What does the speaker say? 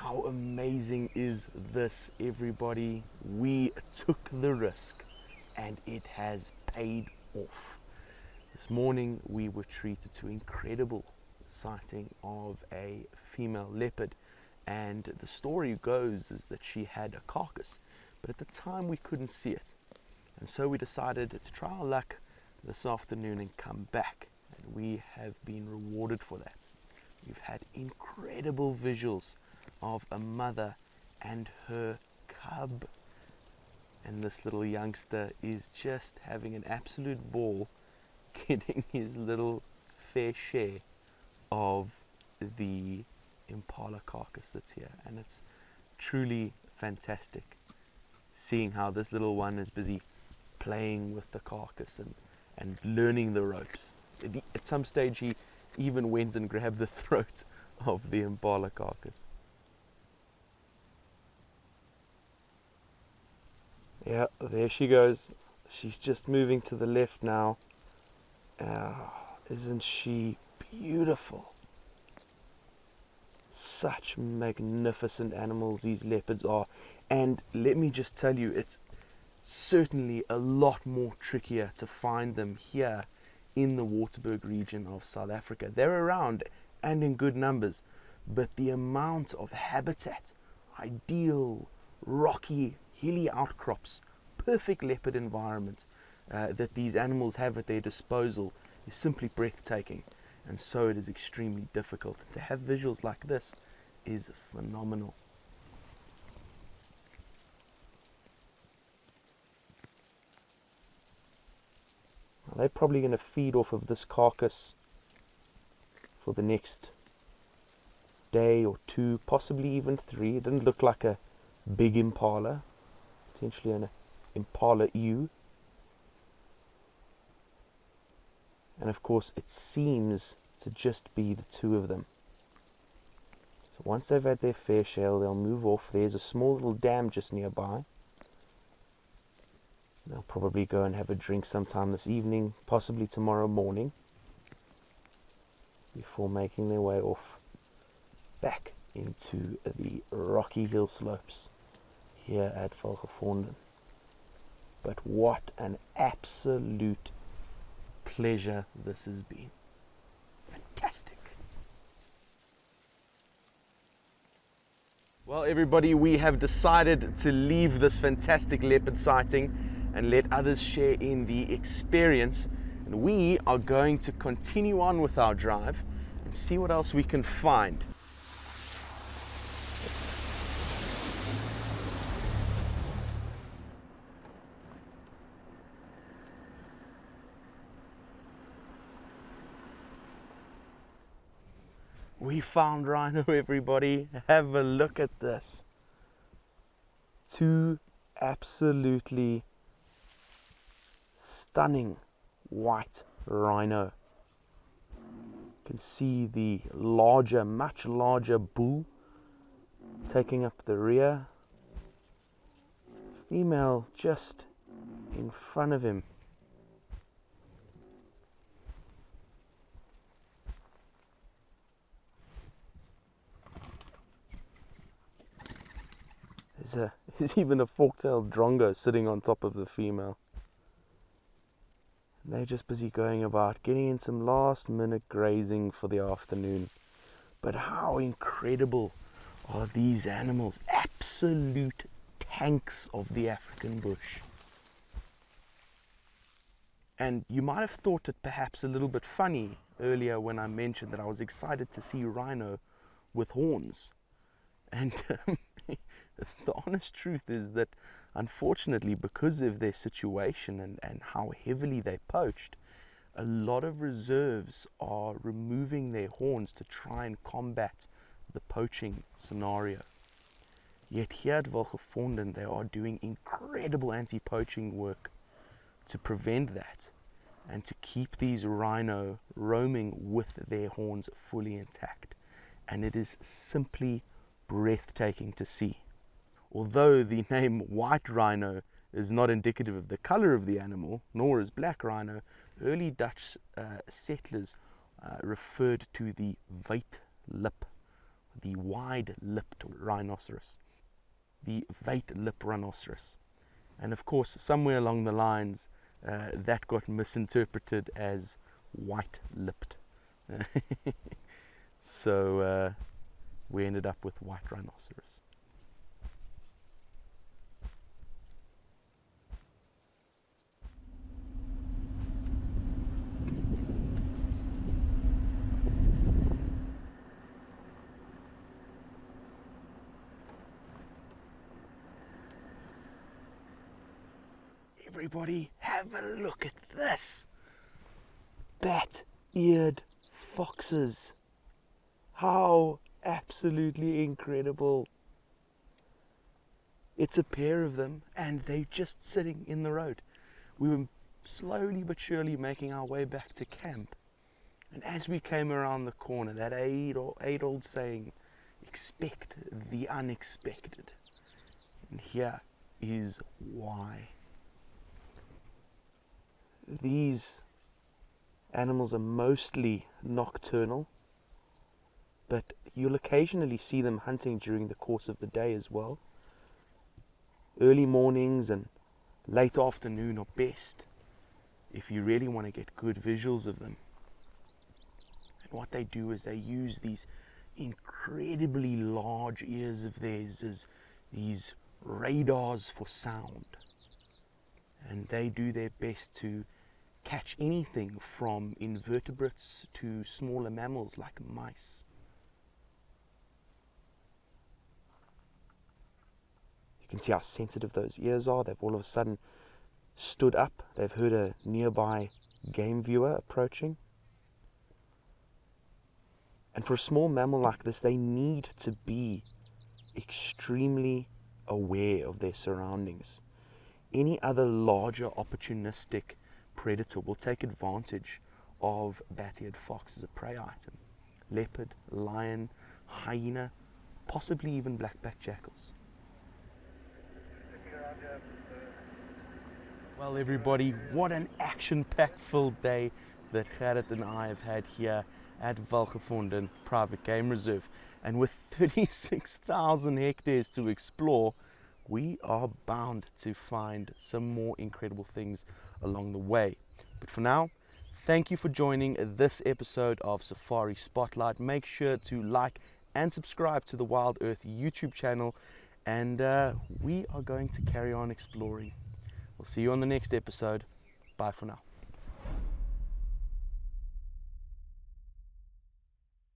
How amazing is this, everybody? We took the risk and it has paid off. This morning we were treated to incredible sighting of a female leopard, and the story goes is that she had a carcass, but at the time we couldn't see it, and so we decided to try our luck this afternoon and come back, and we have been rewarded for that. We've had incredible visuals of a mother and her cub, and this little youngster is just having an absolute ball getting his little fair share of the impala carcass that's here, and it's truly fantastic seeing how this little one is busy playing with the carcass and learning the ropes. At some stage he even went and grabbed the throat of the impala carcass. Yeah, there she goes. She's just moving to the left now. Isn't she beautiful? Such magnificent animals these leopards are. And let me just tell you, it's certainly a lot more trickier to find them here in the Waterberg region of South Africa. They're around and in good numbers, but the amount of habitat, ideal, rocky, hilly outcrops, perfect leopard environment that these animals have at their disposal is simply breathtaking, and so it is extremely difficult. To have visuals like this is phenomenal. Now, they're probably going to feed off of this carcass for the next day or two, possibly even 3. It didn't look like a big impala, potentially an impala ewe. And of course it seems to just be the 2 of them. So once they've had their fair share, they'll move off. There's a small little dam just nearby. They'll probably go and have a drink sometime this evening, possibly tomorrow morning, before making their way off back into the rocky hill slopes here at Welgevonden. But what an absolute pleasure this has been. Fantastic. Well, everybody, we have decided to leave this fantastic leopard sighting and let others share in the experience, and we are going to continue on with our drive and see what else we can find. We found rhino, everybody. Have a look at this. 2 absolutely stunning white rhino. You can see the larger, much larger bull taking up the rear. Female just in front of him. There's even a fork-tailed drongo sitting on top of the female. And they're just busy going about, getting in some last-minute grazing for the afternoon. But how incredible are these animals? Absolute tanks of the African bush. And you might have thought it perhaps a little bit funny earlier when I mentioned that I was excited to see rhino with horns. And the honest truth is that, unfortunately, because of their situation and how heavily they poached, a lot of reserves are removing their horns to try and combat the poaching scenario. Yet here at Welgevonden they are doing incredible anti-poaching work to prevent that and to keep these rhino roaming with their horns fully intact. And it is simply breathtaking to see. Although the name white rhino is not indicative of the color of the animal, nor is black rhino, early Dutch settlers referred to the white lip, the wide-lipped rhinoceros, the weight-lip rhinoceros. And of course, somewhere along the lines, that got misinterpreted as white-lipped. So we ended up with white rhinoceros. Everybody, have a look at this. Bat-eared foxes. How absolutely incredible. It's a pair of them and they're just sitting in the road. We were slowly but surely making our way back to camp. And as we came around the corner, that age-old saying, expect the unexpected. And here is why. These animals are mostly nocturnal, but you'll occasionally see them hunting during the course of the day as well. Early mornings and late afternoon are best if you really want to get good visuals of them. And what they do is they use these incredibly large ears of theirs as these radars for sound. And they do their best to catch anything from invertebrates to smaller mammals like mice. You can see how sensitive those ears are. They've all of a sudden stood up. They've heard a nearby game viewer approaching. And for a small mammal like this, they need to be extremely aware of their surroundings. Any other larger opportunistic predator will take advantage of bat-eared fox as a prey item. Leopard, lion, hyena, possibly even black-backed jackals. Well everybody, what an action-packed filled day that Gert and I have had here at Welgevonden Private Game Reserve. And with 36,000 hectares to explore, we are bound to find some more incredible things along the way. But for now, thank you for joining this episode of Safari Spotlight. Make sure to like and subscribe to the WildEarth YouTube channel, and we are going to carry on exploring. We'll see you on the next episode. Bye for now.